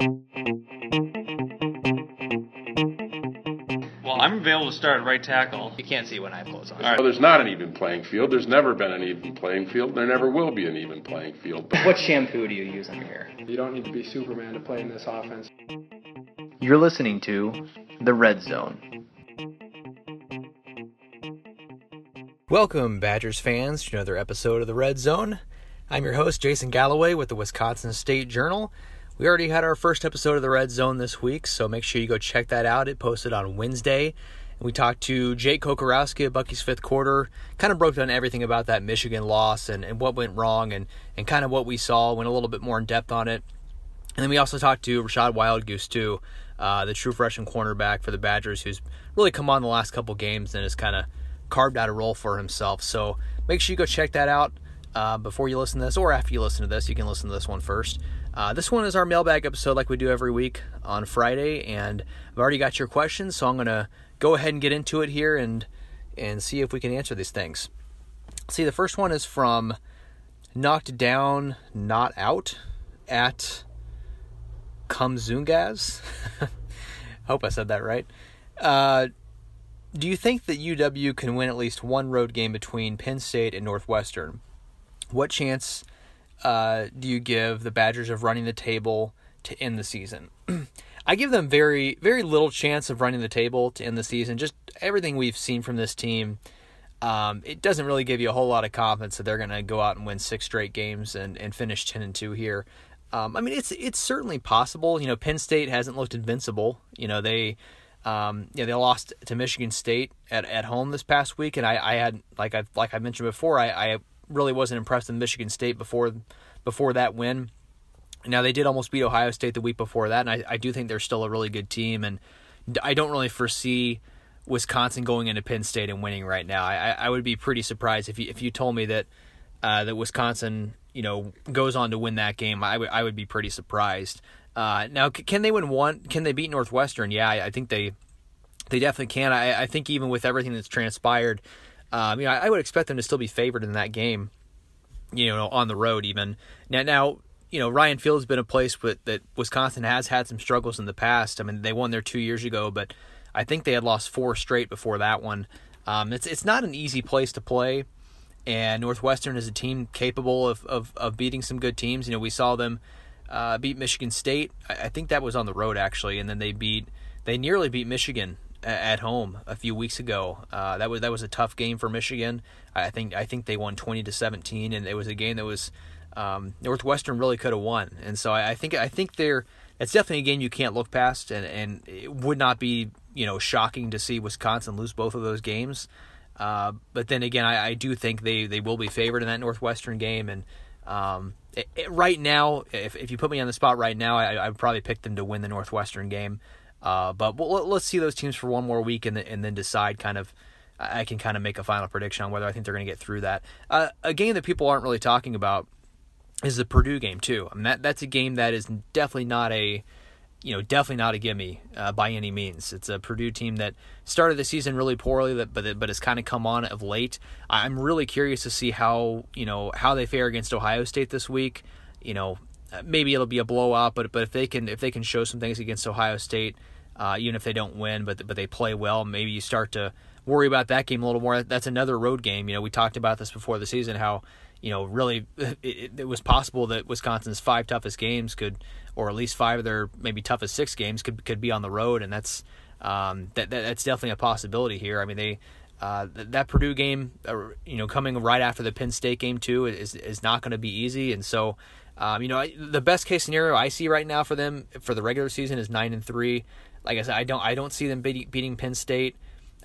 Well, I'm available to start at right tackle. You can't see when I have clothes on. All right. Well, there's not an even playing field. There's never been an even playing field. There never will be an even playing field. What shampoo do you use on your hair? You don't need to be Superman to play in this offense. You're listening to The Red Zone. Welcome, Badgers fans, to another episode of The Red Zone. I'm your host, Jason Galloway, with the Wisconsin State Journal. We already had our first episode of The Red Zone this week, so make sure you go check that out. It posted on Wednesday. And we talked to Jake Kokorowski at Bucky's Fifth Quarter, kind of broke down everything about that Michigan loss and what went wrong and kind of what we saw, went a little bit more in depth on it. And then we also talked to Rashad Wildgoose, too, the true freshman cornerback for the Badgers, who's really come on the last couple games and has kind of carved out a role for himself. So make sure you go check that out before you listen to this, or after you listen to this. You can listen to this one first. This one is our mailbag episode like we do every week on Friday, and I've already got your questions, so I'm going to go ahead and get into it here and see if we can answer these things. See, the first one is from Knocked Down, Not Out at Kumzungaz. Hope I said that right. Do you think that UW can win at least one road game between Penn State and Northwestern? What chance do you give the Badgers of running the table to end the season? I give them very, very little chance of running the table to end the season. Just everything we've seen from this team, it doesn't really give you a whole lot of confidence that they're going to go out and win 6 straight games and finish 10-2 here. I mean, it's certainly possible. You know, Penn State hasn't looked invincible. You know, they lost to Michigan State at home this past week, and I had like I mentioned before, I really wasn't impressed with Michigan State before that win. Now, they did almost beat Ohio State the week before that, and I do think they're still a really good team, and I don't really foresee Wisconsin going into Penn State and winning right now. I would be pretty surprised if you told me that Wisconsin, you know, goes on to win that game. I would be pretty surprised. Now, can they win one? Can they beat Northwestern? Yeah, I think they definitely can. I think even with everything that's transpired, I would expect them to still be favored in that game, on the road even. Now, Ryan Field's been a place that Wisconsin has had some struggles in the past. I mean, they won there 2 years ago, but I think they had lost 4 straight before that one. It's not an easy place to play, and Northwestern is a team capable of beating some good teams. We saw them beat Michigan State. I think that was on the road, actually, and then they nearly beat Michigan at home a few weeks ago. That was a tough game for Michigan. I think they won 20-17, and it was a game that was Northwestern really could have won. And so I think it's definitely a game you can't look past, and it would not be shocking to see Wisconsin lose both of those games. But then again, I do think they will be favored in that Northwestern game, and right now, if you put me on the spot right now, I would probably pick them to win the Northwestern game. But let's see those teams for one more week and then decide I can kind of make a final prediction on whether I think they're going to get through that. A game that people aren't really talking about is the Purdue game too. I mean, that's a game that is definitely not a gimme by any means. It's a Purdue team that started the season really poorly, but has kind of come on of late. I'm really curious to see how they fare against Ohio State this week. Maybe it'll be a blowout, but if they can show some things against Ohio State, even if they don't win, but they play well, maybe you start to worry about that game a little more. That's another road game. We talked about this before the season, how really it was possible that Wisconsin's 5 toughest games could, or at least 5 of their maybe toughest 6 games could be on the road, and that's definitely a possibility here. I mean, that Purdue game, coming right after the Penn State game too, is not going to be easy, and so. The best case scenario I see right now for them for the regular season is 9-3. Like I said, I don't see them beating Penn State.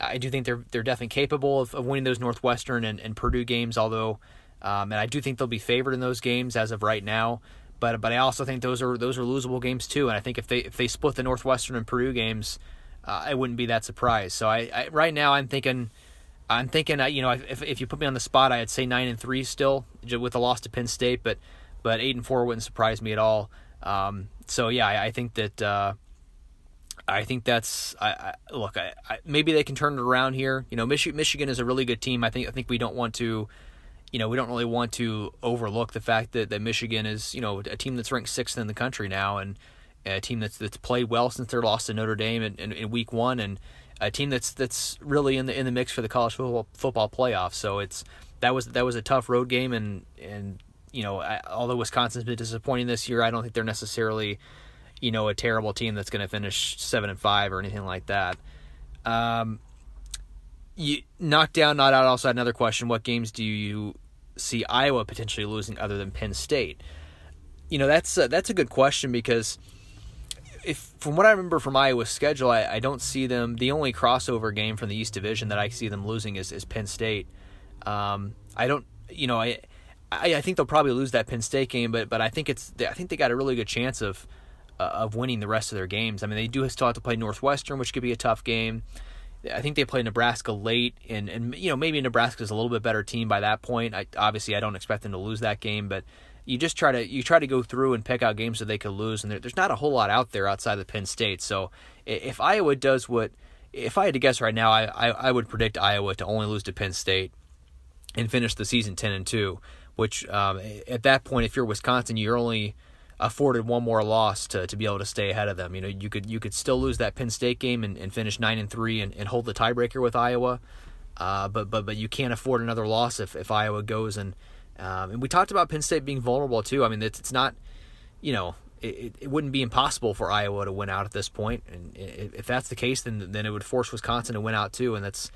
I do think they're definitely capable of winning those Northwestern and Purdue games, although, and I do think they'll be favored in those games as of right now. But I also think those are losable games too. And I think if they split the Northwestern and Purdue games, I wouldn't be that surprised. So I right now I'm thinking, if you put me on the spot, I'd say 9-3 still with a loss to Penn State, but 8-4 wouldn't surprise me at all. So yeah, I think that look. Maybe they can turn it around here. Michigan is a really good team. I think we don't want to, we don't really want to overlook the fact that Michigan is, a team that's ranked 6th in the country now, and a team that's played well since their loss to Notre Dame in week 1, and a team that's really in the mix for the college football playoff. So that was a tough road game, and although Wisconsin's been disappointing this year, I don't think they're necessarily a terrible team that's going to finish 7-5 or anything like that. You knocked down, not out. Also had another question: what games do you see Iowa potentially losing other than Penn State? That's a good question, because from what I remember from Iowa's schedule, I don't see them. The only crossover game from the East Division that I see them losing is Penn State. I think they'll probably lose that Penn State game, but I think they got a really good chance of winning the rest of their games. I mean, they do still have to play Northwestern, which could be a tough game. I think they play Nebraska late, and maybe Nebraska's a little bit better team by that point. I don't expect them to lose that game, but you just try to go through and pick out games that they could lose, and there's not a whole lot out there outside of Penn State. So if Iowa does if I had to guess right now, I would predict Iowa to only lose to Penn State and finish the season 10-2, which at that point, if you're Wisconsin, you're only afforded one more loss to be able to stay ahead of them. You could still lose that Penn State game and finish 9-3 and hold the tiebreaker with Iowa, but you can't afford another loss if Iowa goes and we talked about Penn State being vulnerable too. I mean, it's not, it wouldn't be impossible for Iowa to win out at this point, and if that's the case, then it would force Wisconsin to win out too, and that's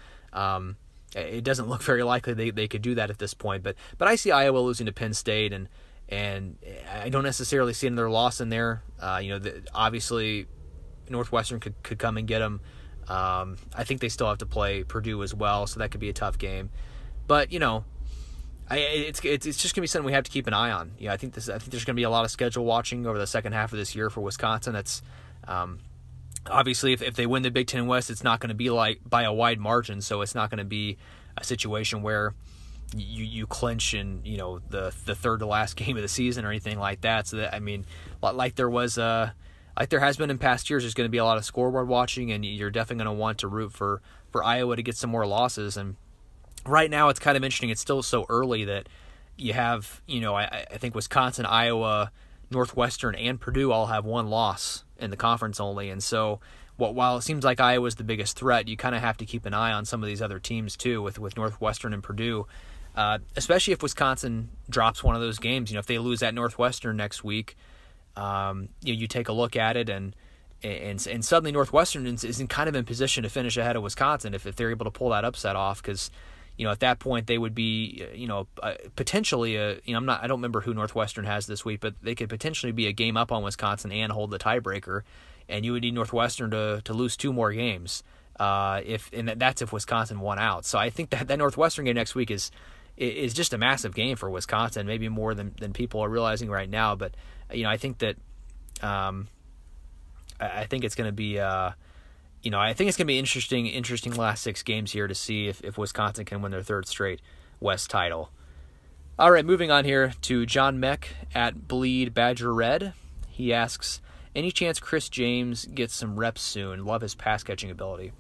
it doesn't look very likely they could do that at this point. But I see Iowa losing to Penn State, and I don't necessarily see another loss in there. Obviously, Northwestern could come and get them. I think they still have to play Purdue as well, so that could be a tough game. But it's just gonna be something we have to keep an eye on. I think there's gonna be a lot of schedule watching over the second half of this year for Wisconsin. That's obviously if they win the Big Ten West, it's not going to be like by a wide margin. So it's not going to be a situation where you clinch in the third to last game of the season or anything like that. So that, I mean, like there has been in past years, there's going to be a lot of scoreboard watching, and you're definitely going to want to root for Iowa to get some more losses. And right now it's kind of interesting. It's still so early that you have, I think Wisconsin, Iowa, Northwestern, and Purdue all have one loss in the conference only. And so while it seems like Iowa's the biggest threat, you kind of have to keep an eye on some of these other teams too, with Northwestern and Purdue, especially if Wisconsin drops one of those games. If they lose at Northwestern next week, you take a look at it, and suddenly Northwestern is kind of in position to finish ahead of Wisconsin if they're able to pull that upset off, because at that point they would be potentially I don't remember who Northwestern has this week, but they could potentially be a game up on Wisconsin and hold the tiebreaker, and you would need Northwestern to lose two more games that's if Wisconsin won out. So I think that Northwestern game next week is just a massive game for Wisconsin, maybe more than people are realizing right now. But I think that I think it's going to be I think it's going to be interesting last six games here to see if Wisconsin can win their third straight West title. All right, moving on here to John Meck at Bleed Badger Red. He asks, any chance Chris James gets some reps soon? Love his pass catching ability.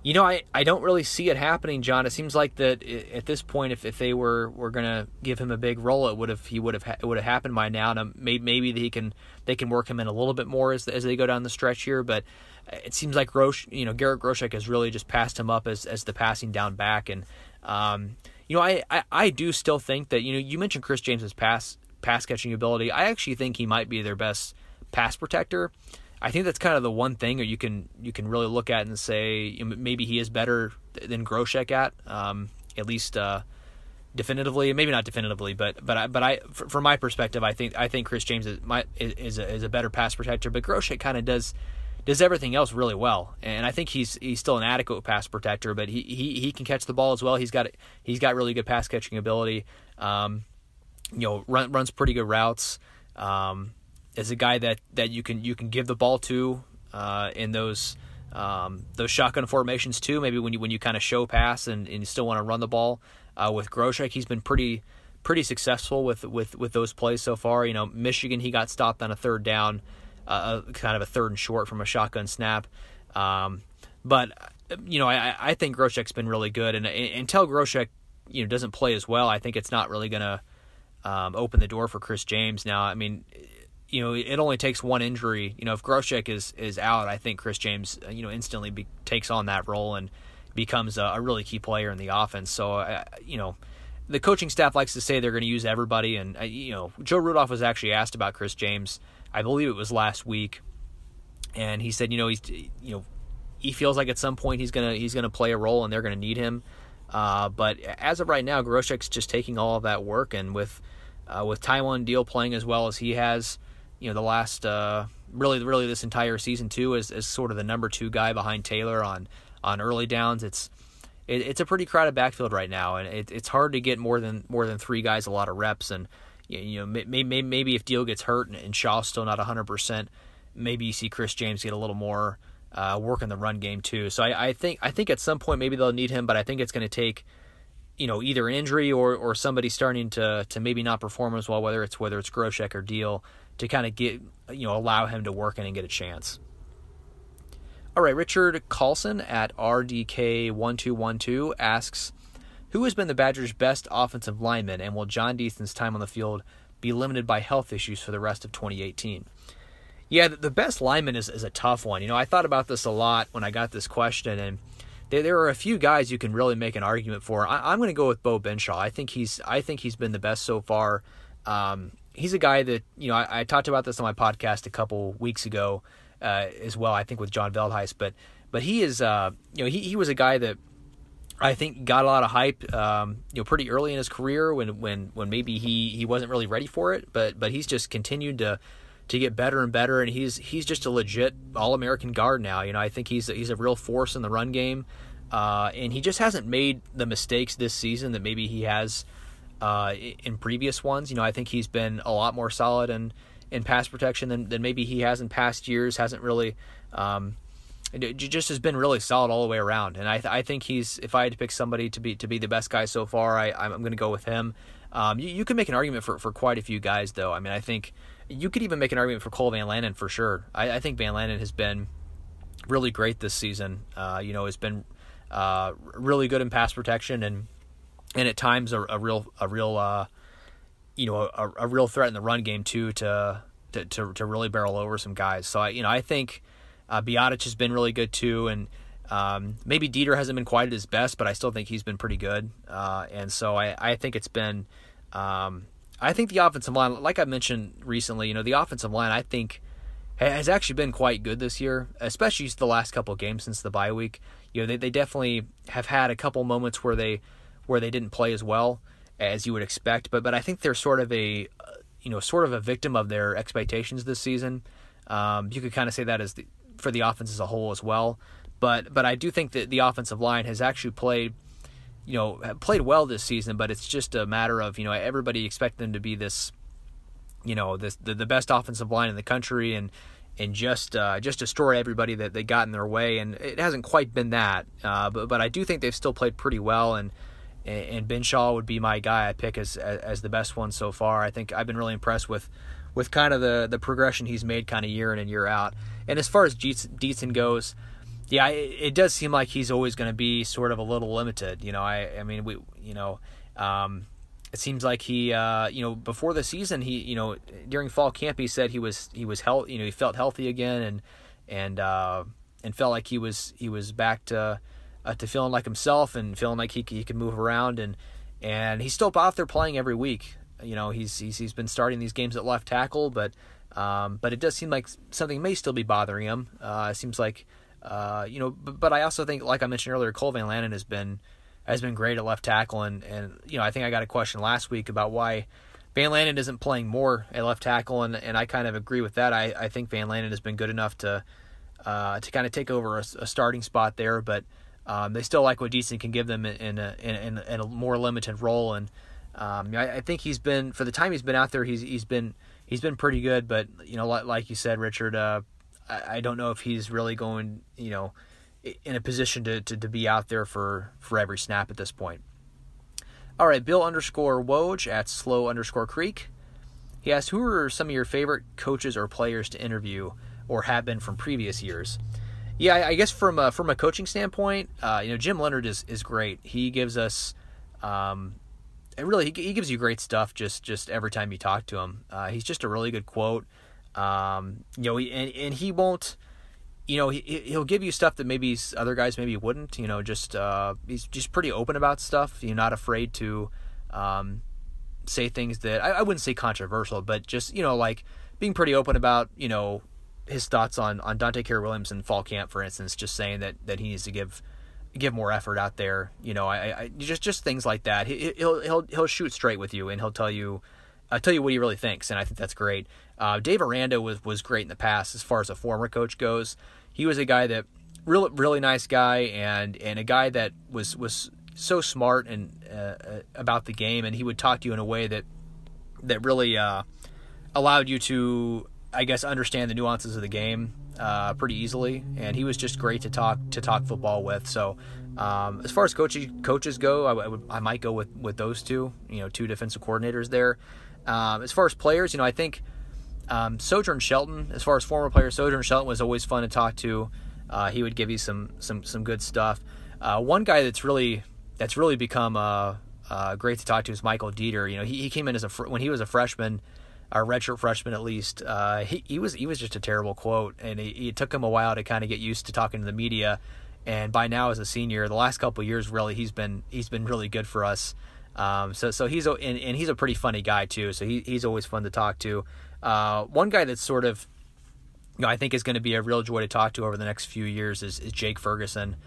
I don't really see it happening, John. It seems like that at this point, if they were going to give him a big role, it would have happened by now. Now maybe they can work him in a little bit more as they go down the stretch here, but it seems like Garrett Groshek has really just passed him up as the passing down back, and I do still think that you mentioned Chris James's pass catching ability. I actually think he might be their best pass protector. I think that's kind of the one thing you can really look at and say maybe he is better than Groshek at least definitively. Maybe not definitively, but from my perspective, I think Chris James is a better pass protector. But Groshek kind of does everything else really well, and I think he's still an adequate pass protector. But he can catch the ball as well. He's got really good pass catching ability. Runs pretty good routes. Is a guy that you can give the ball to in those shotgun formations too. Maybe when you kind of show pass and you still want to run the ball. With Groshek, he's been pretty successful with those plays so far. Michigan, he got stopped on a third down, kind of a third and short from a shotgun snap. But I think Groshek's been really good, and until Groshek doesn't play as well, I think it's not really going to open the door for Chris James. Now, I mean, it only takes one injury. If Groshek is out, I think Chris James, instantly takes on that role and becomes a really key player in the offense. So, the coaching staff likes to say they're going to use everybody. And, Joe Rudolph was actually asked about Chris James. I believe it was last week. And he said, he feels like at some point he's gonna play a role and they're gonna need him. But as of right now, Groshek's just taking all of that work, and with Tywon Deal playing as well as he has, the last really this entire season too, as sort of the number 2 guy behind Taylor on early downs. It's a pretty crowded backfield right now, and it's hard to get more than 3 guys a lot of reps. And maybe if Deal gets hurt and Shaw's still not 100%, maybe you see Chris James get a little more work in the run game too. So I think at some point maybe they'll need him, but I think it's going to take either an injury or somebody starting to maybe not perform as well, whether it's Groshek or Deal, to kind of get allow him to work in and get a chance. All right, Richard Carlson at RDK1212 asks, who has been the Badgers' best offensive lineman, and will John Deason's time on the field be limited by health issues for the rest of 2018? Yeah, the best lineman is a tough one. I thought about this a lot when I got this question, and there are a few guys you can really make an argument for. I'm going to go with Bo Benshaw. I think he's been the best so far. He's a guy that I talked about this on my podcast a couple weeks ago as well. I think with John Veldheis, but he is he was a guy that I think got a lot of hype pretty early in his career when maybe he wasn't really ready for it, but he's just continued to get better and better, and he's just a legit All-American guard now. I think he's a real force in the run game, and he just hasn't made the mistakes this season that maybe he has in previous ones. I think he's been a lot more solid in pass protection than maybe he has in past years. Hasn't really it just has been really solid all the way around, and I think if I had to pick somebody to be the best guy so far, I'm going to go with him. You can make an argument for quite a few guys, though. I mean, I think you could even make an argument for Cole Van Lanen for sure. I think Van Lanen has been really great this season. Has been really good in pass protection and at times a real threat in the run game too to really barrel over some guys. So I think Biotic has been really good too, and maybe Dieter hasn't been quite at his best, but I still think he's been pretty good. And so I think it's been. I think the offensive line, like I mentioned recently, the offensive line I think has actually been quite good this year, especially the last couple of games since the bye week. They definitely have had a couple moments where they didn't play as well as you would expect, but I think they're sort of a victim of their expectations this season. You could kind of say that for the offense as a whole as well, but I do think that the offensive line has actually played well this season, but it's just a matter of, everybody expect them to be this, the best offensive line in the country and just destroy everybody that they got in their way. And it hasn't quite been that. But I do think they've still played pretty well, and Benshaw would be my guy I pick as the best one so far. I think I've been really impressed with kind of the progression he's made kind of year in and year out. And as far as Dietzen goes, yeah, it does seem like he's always going to be sort of a little limited. It seems like he, before the season, he, during fall camp, he said he was healthy. He felt healthy again, and felt like he was back to feeling like himself and feeling like he could move around, and he's still out there playing every week. He's been starting these games at left tackle, but it does seem like something may still be bothering him. It seems like. But I also think, like I mentioned earlier, Cole Van Lanen has been great at left tackle, and I think I got a question last week about why Van Lanen isn't playing more at left tackle, and I kind of agree with that. I think Van Lanen has been good enough to kind of take over a starting spot there, but they still like what Deason can give them in a more limited role, and I think he's been, for the time he's been out there, he's been pretty good, but like you said, Richard. I don't know if he's really going, in a position to be out there for every snap at this point. All right, Bill_Woj at Slow_Creek. He asked, who are some of your favorite coaches or players to interview or have been from previous years? Yeah, I guess from a coaching standpoint, Jim Leonard is great. He gives us, he gives you great stuff just every time you talk to him. He's just a really good quote. And he won't, he'll give you stuff that maybe other guys maybe wouldn't, he's just pretty open about stuff. You're not afraid to say things that I wouldn't say controversial, but just, like being pretty open about, his thoughts on Dante Carey-Williams in fall camp, for instance, just saying that he needs to give more effort out there. I just things like that. He'll shoot straight with you, and he'll tell you what he really thinks, and I think that's great. Dave Aranda was great in the past as far as a former coach goes. He was a guy that really nice guy, and a guy that was so smart and about the game, and he would talk to you in a way that really allowed you to, I guess, understand the nuances of the game pretty easily, and he was just great to talk football with. So as far as coaches go, I might go with those two, two defensive coordinators there. As far as players, I think Sojourn Shelton, as far as former players, Sojourn Shelton was always fun to talk to. He would give you some good stuff. One guy that's really become great to talk to is Michael Dieter. He came in when he was a freshman, a redshirt freshman at least. He was just a terrible quote, and it took him a while to kind of get used to talking to the media. And by now, as a senior, the last couple of years, really, he's been really good for us. So he's a pretty funny guy too. So he's always fun to talk to. One guy that's sort of, I think is going to be a real joy to talk to over the next few years is Jake Ferguson,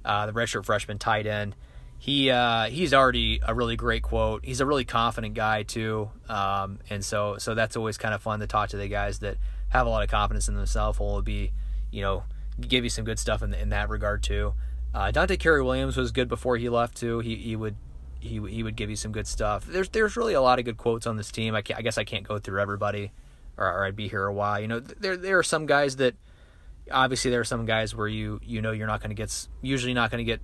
the redshirt freshman tight end. He's already a really great quote. He's a really confident guy too. And so that's always kind of fun to talk to the guys that have a lot of confidence in themselves. Will be, give you some good stuff in that regard too. Dante Carey-Williams was good before he left too. He would give you some good stuff. There's really a lot of good quotes on this team. I guess I can't go through everybody, or I'd be here a while. There are some guys that, obviously there are some guys where you're not going to get, usually not going to get,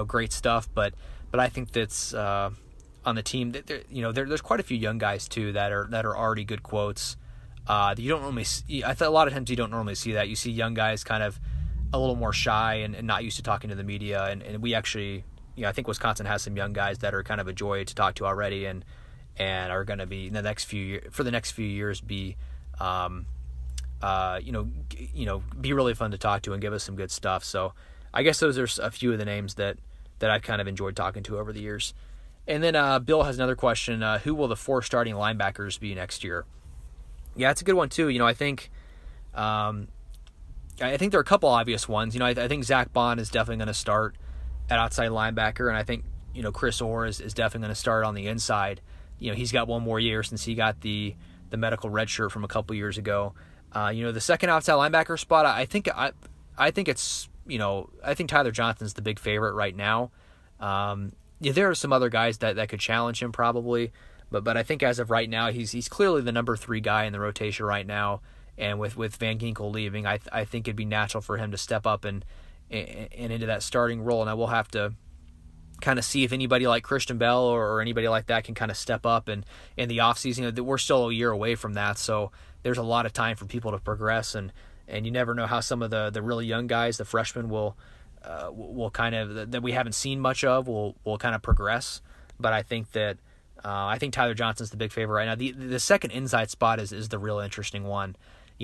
great stuff. But I think that's on the team that there's quite a few young guys too that are already good quotes. You don't normally see, I thought a lot of times you don't normally see that. You see young guys kind of a little more shy and not used to talking to the media. And we actually, I think Wisconsin has some young guys that are kind of a joy to talk to already, and are going to be in the next few years be, be really fun to talk to and give us some good stuff. So I guess those are a few of the names that I've kind of enjoyed talking to over the years. And then Bill has another question. Who will the 4 starting linebackers be next year? Yeah, it's a good one too. I think there are a couple obvious ones. I think Zach Bond is definitely going to start at outside linebacker, and I think Chris Orr is definitely going to start on the inside. He's got one more year since he got the medical red shirt from a couple years ago. The second outside linebacker spot, I think it's I think Tyler Johnson's the big favorite right now. There are some other guys that could challenge him probably, but I think as of right now, he's clearly the number 3 guy in the rotation right now. And with Van Ginkel leaving, I think it'd be natural for him to step up and into that starting role. And I will have to kind of see if anybody like Christian Bell or anybody like that can kind of step up in the offseason. We're still a year away from that, so there's a lot of time for people to progress, and you never know how some of the really young guys, the freshmen, will kind of, that we haven't seen much of, will kind of progress. But I think that I think Tyler Johnson's the big favorite right now. The second inside spot is the real interesting one.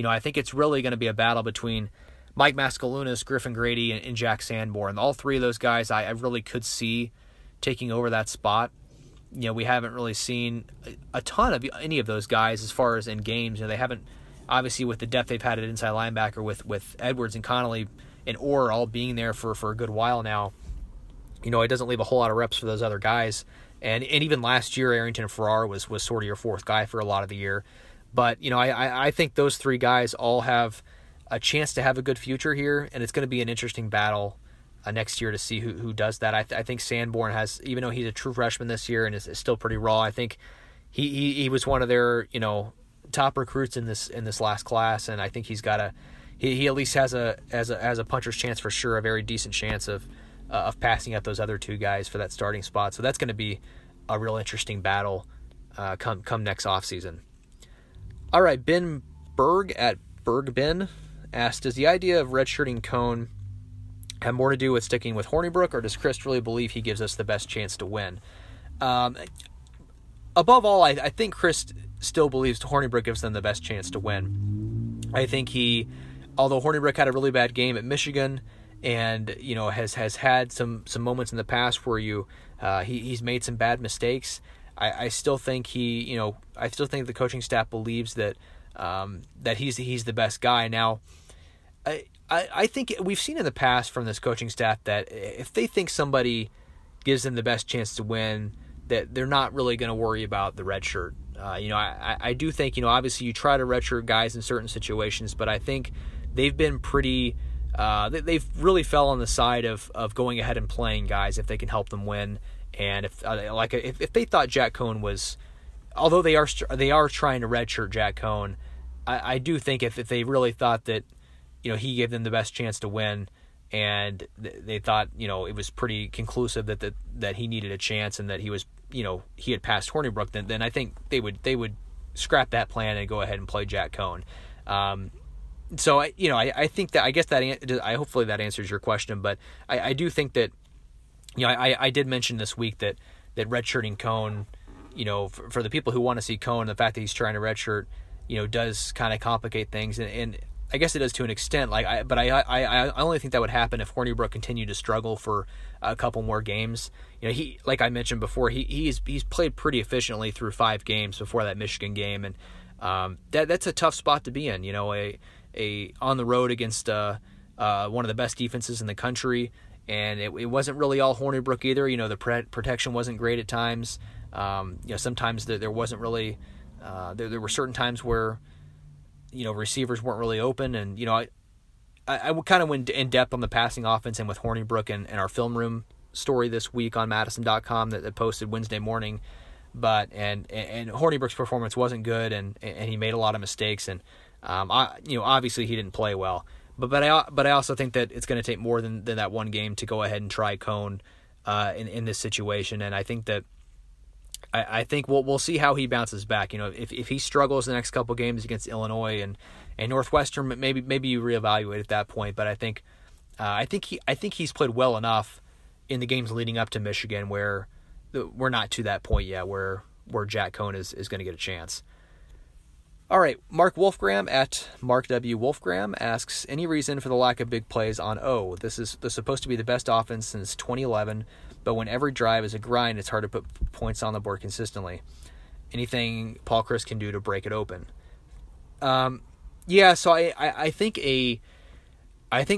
I think it's really going to be a battle between Mike Mascalunas, Griffin Grady, and Jack Sanborn. All 3 of those guys I really could see taking over that spot. We haven't really seen a ton of any of those guys as far as in games. They haven't, obviously, with the depth they've had at inside linebacker with Edwards and Connolly and Orr all being there for a good while now. It doesn't leave a whole lot of reps for those other guys. And even last year, Arrington Farrar was sort of your 4th guy for a lot of the year. But, I think those 3 guys all have a chance to have a good future here, and it's going to be an interesting battle next year to see who does that. I think Sanborn has, even though he's a true freshman this year and is still pretty raw, I think he was one of their top recruits in this last class, and I think he at least has a puncher's chance for sure, a very decent chance of passing up those other 2 guys for that starting spot. So that's going to be a real interesting battle come next offseason. All right, Ben Berg at BergBen asked, does the idea of redshirting Cone have more to do with sticking with Hornibrook, or does Chris really believe he gives us the best chance to win? Above all, I think Chris still believes Hornibrook gives them the best chance to win. I think although Hornibrook had a really bad game at Michigan, and has had some moments in the past where he's made some bad mistakes, I still think the coaching staff believes that he's the best guy. Now, I think we've seen in the past from this coaching staff that if they think somebody gives them the best chance to win, that they're not really going to worry about the red shirt. I do think, obviously you try to redshirt guys in certain situations, but I think they've been pretty, they've really fell on the side of going ahead and playing guys if they can help them win. And if they thought Jack Cohn was, although they are trying to redshirt Jack Cohn, I do think if they really thought that, he gave them the best chance to win, and they thought, it was pretty conclusive that he needed a chance and that he was, he had passed Hornibrook, then I think they would scrap that plan and go ahead and play Jack Cohn. So I think that, I guess hopefully that answers your question, but I do think that, I did mention this week that redshirting Cohn, for the people who want to see Cohn, the fact that he's trying to redshirt, does kind of complicate things, and I guess it does to an extent. But I only think that would happen if Hornibrook continued to struggle for a couple more games. He, like I mentioned before, he's played pretty efficiently through 5 games before that Michigan game, and that's a tough spot to be in. A on the road against one of the best defenses in the country, and it wasn't really all Hornibrook either. The protection wasn't great at times. Sometimes there wasn't really. There were certain times where receivers weren't really open, and I kind of went in depth on the passing offense and with Hornibrook and our film room story this week on madison.com that posted Wednesday morning. But and Hornibrook's performance wasn't good, and he made a lot of mistakes, and obviously he didn't play well. But I also think that it's going to take more than that one game to go ahead and try Cohn in this situation, and I think that. I think we'll see how he bounces back. If he struggles the next couple games against Illinois and Northwestern, maybe you reevaluate at that point. But I think he's played well enough in the games leading up to Michigan where we're not to that point yet where Jack Cohn is going to get a chance. All right, Mark Wolfgram at Mark W. Wolfgram asks, any reason for the lack of big plays on O? This is supposed to be the best offense since 2011. But when every drive is a grind, it's hard to put points on the board consistently. Anything Paul Chryst can do to break it open? So I think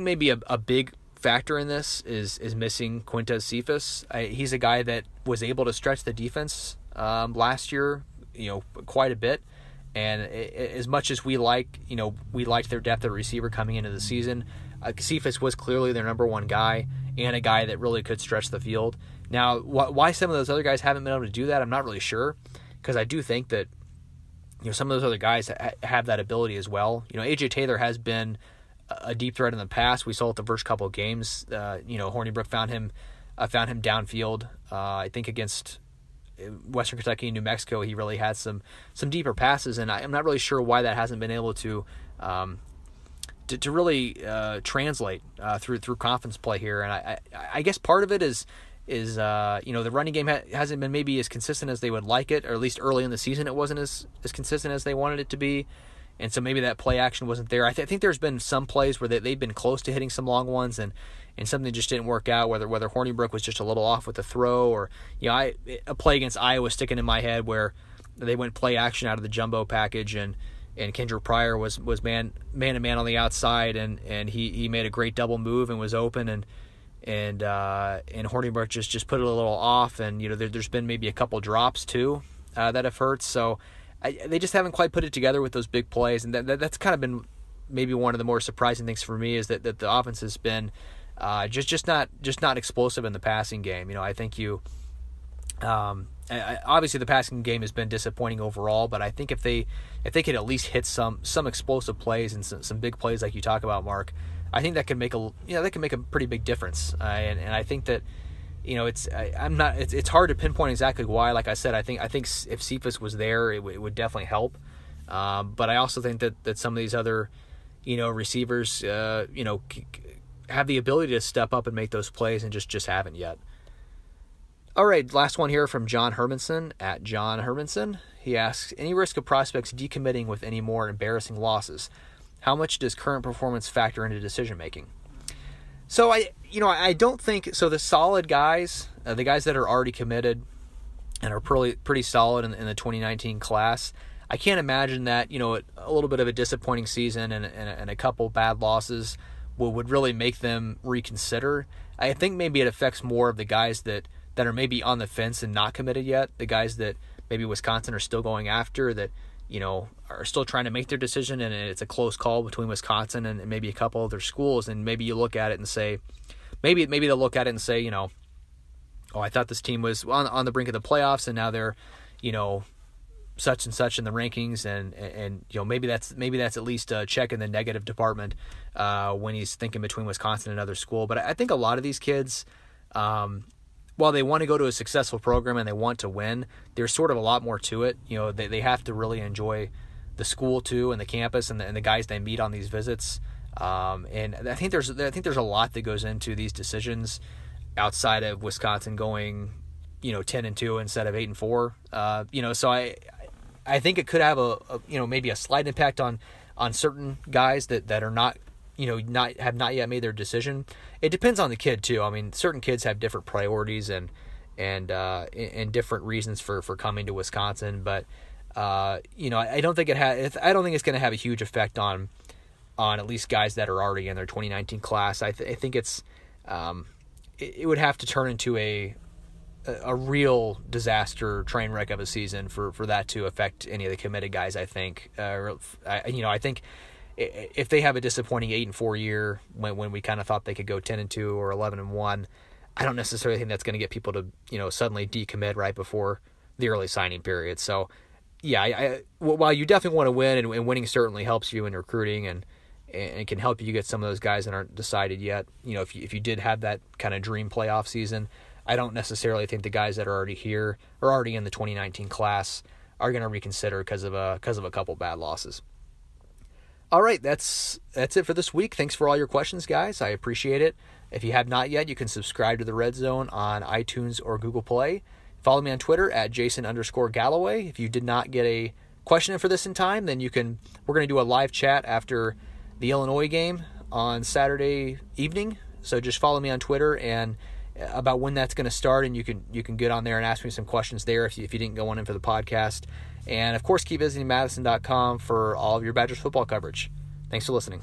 maybe a big factor in this is missing Quintez Cephas. He's a guy that was able to stretch the defense last year, quite a bit. And as much as we liked their depth at receiver coming into the season, Cephas was clearly their number one guy and a guy that really could stretch the field. Now, why some of those other guys haven't been able to do that, I'm not really sure, because I do think that some of those other guys have that ability as well. A.J. Taylor has been a deep threat in the past. We saw it the first couple of games. Hornibrook found him downfield. I think against Western Kentucky and New Mexico, he really had some deeper passes, and I'm not really sure why that hasn't been able to really translate through conference play here. And I guess part of it is the running game hasn't been maybe as consistent as they would like it, or at least early in the season it wasn't as consistent as they wanted it to be. And so maybe that play action wasn't there. I think there's been some plays where they've been close to hitting some long ones, and something just didn't work out, whether Hornibrook was just a little off with the throw, or a play against Iowa sticking in my head where they went play action out of the jumbo package, and Kendrick Pryor was man to man on the outside, and he made a great double move and was open, and Hornibrook just put it a little off, and there's been maybe a couple drops too that have hurt. So they just haven't quite put it together with those big plays, and that's kind of been maybe one of the more surprising things for me, is that the offense has been just not explosive in the passing game. I think obviously the passing game has been disappointing overall, but I think if they could at least hit some explosive plays and some big plays like you talk about, Mark, I think that could make a pretty big difference. And I think that it's hard to pinpoint exactly why. Like I said, I think if Cephas was there, it would definitely help. But I also think that some of these other receivers have the ability to step up and make those plays and just haven't yet. All right, last one here from John Hermanson at John Hermanson. He asks, any risk of prospects decommitting with any more embarrassing losses? How much does current performance factor into decision making? So I don't think so. The solid guys, the guys that are already committed and are pretty solid in the 2019 class, I can't imagine that a little bit of a disappointing season and a couple bad losses would really make them reconsider. I think maybe it affects more of the guys that are maybe on the fence and not committed yet, the guys that maybe Wisconsin are still going after, that are still trying to make their decision, and it's a close call between Wisconsin and maybe a couple other schools, and maybe you look at it and say, maybe they'll look at it and say, oh, I thought this team was on the brink of the playoffs, and now they're, such and such in the rankings, and maybe that's at least a check in the negative department when he's thinking between Wisconsin and another school. But I think a lot of these kids, while they want to go to a successful program and they want to win, there's sort of a lot more to it. They have to really enjoy the school too, and the campus, and the guys they meet on these visits. And I think there's a lot that goes into these decisions outside of Wisconsin going 10-2 instead of 8-4. So I think it could have a maybe a slight impact on certain guys that are not have not yet made their decision. It depends on the kid too. I mean, certain kids have different priorities and different reasons for coming to Wisconsin, but I don't think it's going to have a huge effect on at least guys that are already in their 2019 class. I think it's it would have to turn into a real disaster train wreck of a season for that to affect any of the committed guys. I think I think if they have a disappointing 8-4 year when we kind of thought they could go 10-2 or 11-1, I don't necessarily think that's going to get people to suddenly decommit right before the early signing period. So yeah, while you definitely want to win, and winning certainly helps you in recruiting and can help you get some of those guys that aren't decided yet. If you did have that kind of dream playoff season, I don't necessarily think the guys that are already here or already in the 2019 class are going to reconsider because of a couple bad losses. All right, that's it for this week. Thanks for all your questions, guys. I appreciate it. If you have not yet, you can subscribe to the Red Zone on iTunes or Google Play. Follow me on Twitter at Jason_Galloway. If you did not get a question in for this in time, then we're going to do a live chat after the Illinois game on Saturday evening. So just follow me on Twitter and about when that's going to start, and you can get on there and ask me some questions there if you didn't go on in for the podcast. And of course, keep visiting madison.com for all of your Badgers football coverage. Thanks for listening.